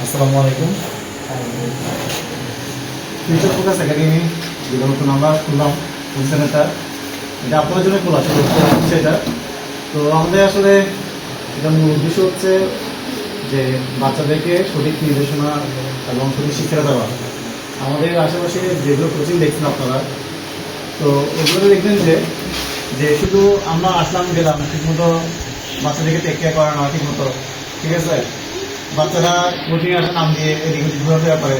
আসসালামু আলাইকুম। Future focus academy যেটা নতুন আমরা খুললাম সেন্টারটা, এটা আপনাদের জন্য খোলা সেটা। তো আমাদের আসলে এটা মূল উদ্দেশ্য হচ্ছে যে বাচ্চাদেরকে সঠিক নির্দেশনা এবং সঠিক শিক্ষা দেওয়া। আমাদের আশেপাশে যেগুলো কোচিং দেখছেন আপনারা, তো ওগুলো দেখবেন যে শুধু আমরা আসলাম গেলাম, ঠিকমতো বাচ্চাদেরকে টেক কেয়ার করে না ঠিকমতো, ঠিক আছে। বাচ্চারা কোচিংয়ে আসার নাম দিয়ে এদিকে ঘোরাফেরা ব্যাপারে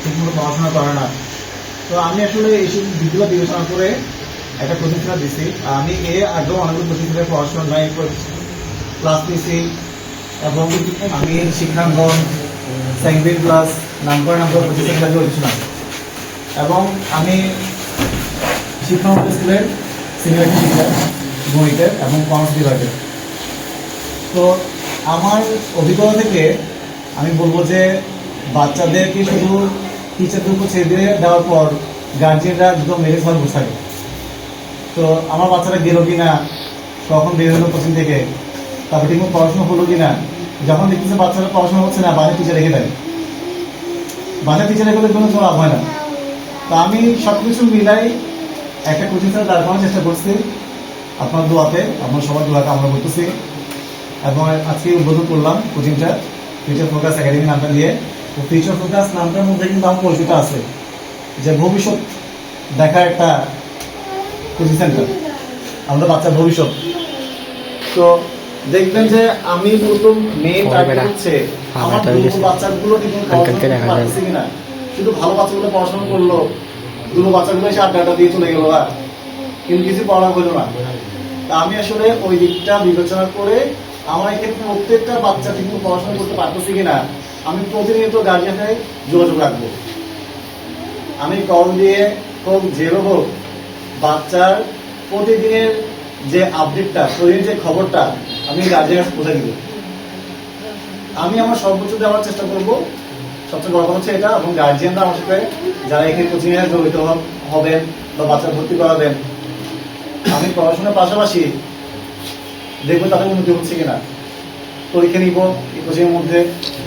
ঠিকমতো পড়াশোনা করে না। তো আমি আসলে এইসব দিকগুলো বিবেচনা করে একটা কোচিং সেন্টার দিচ্ছি। আমি এর আগেও অনেকগুলো কোচিং সেন্টারে পড়াশোনা ক্লাস নিয়েছি এবং আমি শিক্ষাঙ্গন স্যাংবিন প্লাস নামকরা কোচিং সেন্টারে হয়েছিলাম এবং আমি শিক্ষা স্কুলের সিনিয়র টিচার গণিতের এবং কমার্স বিভাগের। তো আমার অভিজ্ঞতা থেকে আমি বলবো যে বাচ্চাদেরকে শুধু টিচারদের উপর ছেড়ে দিয়ে দেওয়ার পর গার্জিয়ানরা একদম মেরে সব বসে থাকে। তো আমার বাচ্চারা গেল কি না, কখন বের হলো কোচিং থেকে, তারপর ঠিকমতো পড়াশোনা হলো কি না। যখন দেখতেছে বাচ্চারা পড়াশোনা হচ্ছে না, বাসায় টিচার রেখে দেয়। বাসায় টিচার রেখে কোনো লাভ হয় না। তো আমি সব কিছু মিলাই একটা কোচিং সেন্টার দাঁড় করানোর চেষ্টা করছি আপনার দোয়াতে, আপনার সবার দোয়াতে আমরা করতেছি। এবং আজকে উদ্বোধন করলাম কোচিংটা ফিউচার ফোকাস একাডেমি নামটা দিয়ে। তো ফিউচার ফোকাস নামটার মধ্যে কিন্তু আমার পরিচিত আছে যে ভবিষ্যৎ দেখার একটা কোচিং সেন্টার, আমাদের বাচ্চার ভবিষ্যৎ। তো দেখবেন যে আমি প্রথম মেন টার্গেট হচ্ছে আমার বাচ্চাগুলো পারতেছি কিনা। শুধু ভালো বাচ্চাগুলো পড়াশোনা করলো, দুটো বাচ্চাগুলো এসে আড্ডা দিয়ে চলে গেলো, কিন্তু কিছু পড়া হলো না। তা আমি আসলে ওই দিকটা বিবেচনা করে আমার এখানে প্রত্যেকটা বাচ্চা ঠিক পড়াশোনা করতে পারতেছি কিনা আমি প্রতিনিয়ত গার্জিয়ানের যোগাযোগ রাখবো। আমি কল দিয়ে হোক জেরো হোক বাচ্চার প্রতিদিনের যে আপডেটটা, প্রতিদিন যে খবরটা আমি গার্জিয়ানের কাছে পৌঁছে দিব। আমি আমার সর্বোচ্চ দেওয়ার চেষ্টা করব, সবচেয়ে বড় কথা হচ্ছে এটা। এবং গার্জিয়ানরা আমার সাথে যারা এখানে কোচিংয়ে জড়িত হবেন বা বাচ্চা ভর্তি করাবেন, আমি পড়াশোনার পাশাপাশি দেখবো তাদের উন্নতি হচ্ছে কিনা। পরীক্ষা নিব এই কোচিংয়ের মধ্যে,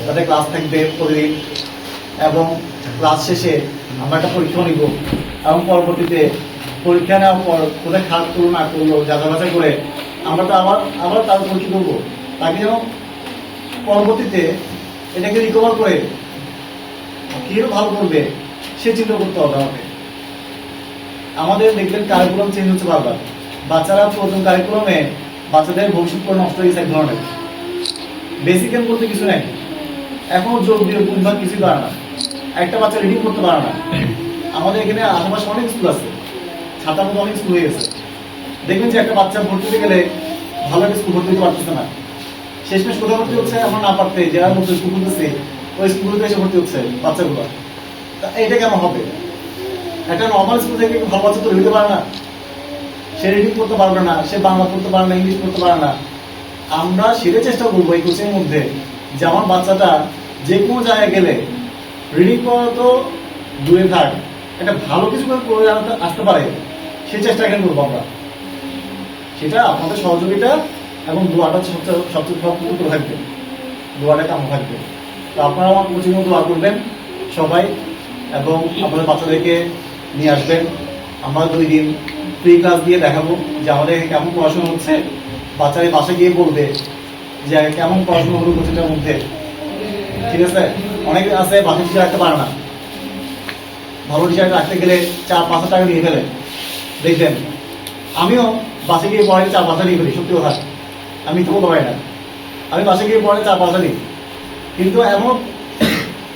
তাদের ক্লাস থাকবে প্রতিদিন এবং ক্লাস শেষে আমরা একটা পরীক্ষাও নিব এবং পরবর্তীতে পরীক্ষা নেওয়ার পর কোথায় খারাপ করলো না করলো যাচাই বাছাই করে আমরা তো আবার তার পরীক্ষা করবো, তাকে যেন পরবর্তীতে এটাকে রিকভার করে কেউ ভালো করবে সে চিন্তা করতে হবে আমাকে। আমাদের দেখবেন কারিকুলাম চেঞ্জ হচ্ছে বারবার। বাচ্চারা প্রথম কারিকুলামে বাচ্চাদের ভবিষ্যৎ করে নষ্ট হয়ে গেছে এক ধরনের। বেসিক জ্ঞান বলতে কিছু নেই, এখনো যোগ বিয়োগ গুণভাগ কিছুই পারে না, একটা বাচ্চা রিডিং করতে পারে না। আমাদের এখানে আশেপাশে অনেক স্কুল আছে, ছাতার মধ্যে অনেক স্কুল হয়ে গেছে। দেখবেন যে একটা বাচ্চা ভর্তি হতে গেলে ভালো একটা স্কুল ভর্তি হতে পারতেছে না, শেষমেশ কোথাও ভর্তি হচ্ছে আমরা না পারতে যারা নতুন স্কুল খুলতেছে ওই স্কুলগুলোতে এসে ভর্তি হচ্ছে বাচ্চাগুলো। এটা কেন হবে? একটা নর্মাল স্কুল থেকে ভালো বাচ্চা তৈরি হতে পারে না, সে রিডিং করতে পারবে না, সে বাংলা পড়তে পারে না, ইংলিশ পড়তে পারে না। আমরা সেটা চেষ্টা করবো এই কোচিংয়ের মধ্যে যে আমার বাচ্চাটা যে কোনো জায়গায় গেলে রিডিং করা তো দূরে থাক, একটা ভালো কিছু করে আসতে পারে সেই চেষ্টা এখানে করবো আমরা। সেটা আপনাদের সহযোগিতা এবং দোয়াটা সবচেয়ে সবচেয়ে থাকবে, দোয়াটা কেমন থাকবে। তো আপনারা আমার কোচিংয়ে দোয়া করবেন সবাই এবং আপনাদের বাচ্চাদেরকে নিয়ে আসবেন। আমরা 2 দিন ফ্রি ক্লাস দিয়ে দেখাবো যে আমাদের কেমন পড়াশোনা হচ্ছে। বাচ্চারা বাসায় গিয়ে বলবে যে কেমন পড়াশোনা হলো কোচিংটার মধ্যে, ঠিক আছে। অনেকে আছে বাসায় টিচার রাখতে পারে না, ভালো টিচার রাখতে গেলে 4-5 টাকা নিয়ে ফেলে। দেখবেন আমিও বাসে গিয়ে পড়াই 4-5 নিয়ে ফেলি, সত্যি কথা আমি তো পারি না। আমি বাসে গিয়ে পড়াই 4-5 নিই, কিন্তু এমন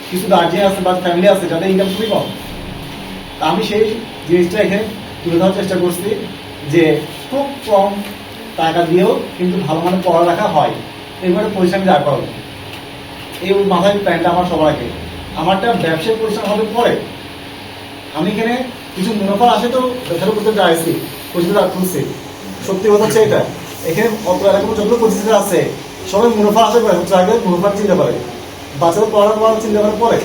কিছু গার্জিয়ান আছে বা ফ্যামিলি আছে যাদের ইনকাম খুবই কম। তা আমি সেই জিনিসটা এখানে তুলে ধরার চেষ্টা করছি যে খুব কম টাকা দিয়েও কিন্তু ভালো মানে পড়ালেখা হয়, এবারে পরিশ্রম দাঁড় করাবো। এই মাথায় প্ল্যানটা আমার সবার আগে। আমারটা ব্যবসায়িক পরিশ্রম হবে পরে। আমি এখানে কিছু মুনাফা আসে তো ব্যবসার করতে চাইছি, কোচিং খুলছি। সত্যি কথা হচ্ছে এটা, এখানে অত এলাকা যতগুলো কোচিং আছে সবাই মুনাফা আসে করে হচ্ছে আগে মুনাফার চিন্তা করে, বাচ্চাদের পড়ার চিন্তা করার পরে।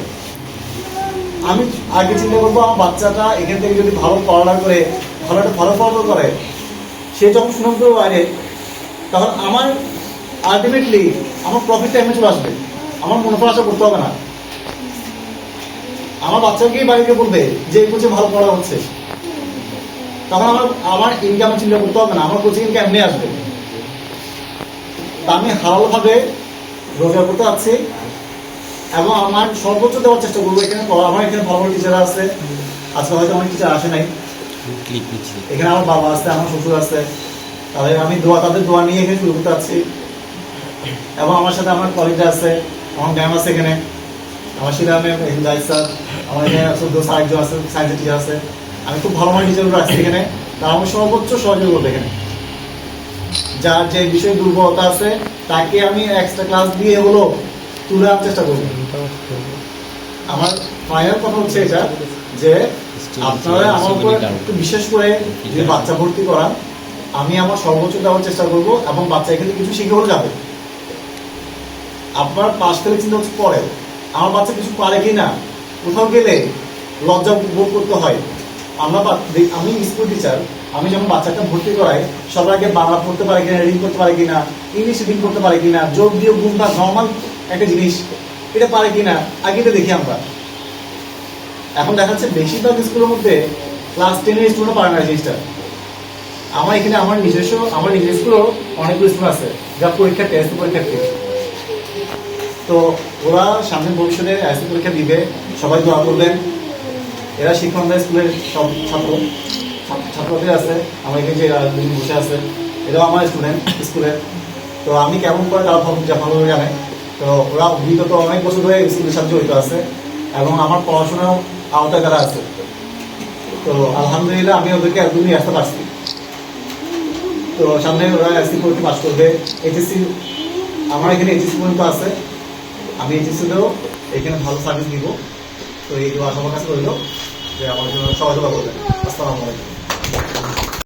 আমি আগে চিন্তা করবো আমার বাচ্চাটা এখান থেকে যদি ভালো পড়াশোনা করে ভালো একটা ফলাফল করে, সে যখন সুনাম করে বাইরে, তখন আমার আলটিমেটলি আমার প্রফিট টাইমে চলে আসবে, আমার মুনাফা আশা করতে হবে না। আমার বাচ্চাকেই বাড়িতে বলবে যে এই কোচিং ভালো পড়া হচ্ছে, তখন আমার ইনকাম চিন্তা করতে হবে না, আমার কোচিং ইনকাম এমনি আসবে। তা আমি হালালভাবে রোজগার করতে পারছি এবং আমার সর্বোচ্চ দেওয়ার চেষ্টা করবো। এখানে আমার এখানে ভালো ভালো টিচার আছে, আজকে হয়তো অনেক টিচার আসে নাই, এখানে আমার বাবা আছে, আমার শ্বশুর আছে, তাদের দোয়া নিয়ে এখানে শুরু করতে পারছি। এবং আমার সাথে আমার কলেজে আছে, আমার ম্যাম আছে এখানে, আমার শিরামে জাহিদ স্যার, আমার এখানে স্যার একজন আছে, সায়েন্সের টিচার আছে। আমি খুব ভালো মানের টিচারগুলো আসছি এখানে, তারা আমার সর্বোচ্চ সহযোগী করবে এখানে। যার যে বিষয়ে দুর্বলতা আছে তাকে আমি এক্সট্রা ক্লাস দিয়ে হলো তুলে আনার চেষ্টা করবো। আমার ফাইনাল কথা হচ্ছে এটা যে আপনারা আমার উপর একটু বিশেষ করে যে বাচ্চা ভর্তি করা, আমি আমার সর্বোচ্চ দেওয়ার চেষ্টা করবো এবং বাচ্চা এখানে কিছু শিখে হলে যাবে। আপনার পাশ ফেলে চিন্তা হচ্ছে পরে আমার বাচ্চা কিছু পারে কিনা, কোথাও গেলে লজ্জা বোধ করতে হয়। আমি স্কুল টিচার, আমি যখন বাচ্চাটা ভর্তি করাই সবার আগে বাংলা পড়তে পারে কিনা, রিডিং করতে পারে কিনা, ইংলিশ রিডিং করতে পারে কিনা, যোগ দিয়ে গুণ ভাগ নর্মাল একটা জিনিস এটা পারে কিনা আগে এটা দেখি আমরা। এখন দেখা যাচ্ছে বেশিরভাগ স্কুলের মধ্যে ক্লাস 10-এর স্টুডেন্ট পারে না জিনিসটা। আমার এখানে আমার নিজের স্কুলেও অনেকগুলো স্কুল আছে যা পরীক্ষার্থী, এসএসসি পরীক্ষার্থী। তো ওরা সামনে ভবিষ্যতে এসএসসি পরীক্ষা দিবে, সবাই দোয়া করবেন। এরা শিক্ষকদের স্কুলের সব ছাত্রদের আছে, আমার এখানে যে বসে আছে এরাও আমার স্টুডেন্ট স্কুলের। তো আমি কেমন করে তারা ভালোভাবে জানে। তো ওরা বিগত অনেক বছর ধরে স্কুলের সাথে জড়িত আছে এবং আমার পড়াশোনাও আওতায় তারা আছে। তো আলহামদুলিল্লাহ আমি ওদেরকে একদমই আসতে পারছি। তো সামনে ওরা এসএসসি পরীক্ষা পাস করবে, এইচএসসি আমার এখানে এইচএসসি পর্যন্ত আছে, আমি এইচএসসিতেও এখানে ভালো সার্ভিস দিব। তো এই দোয়া সবার কাছে রইল যে আমার জন্য সহযোগিতা করবেন। আসসালামু আলাইকুম।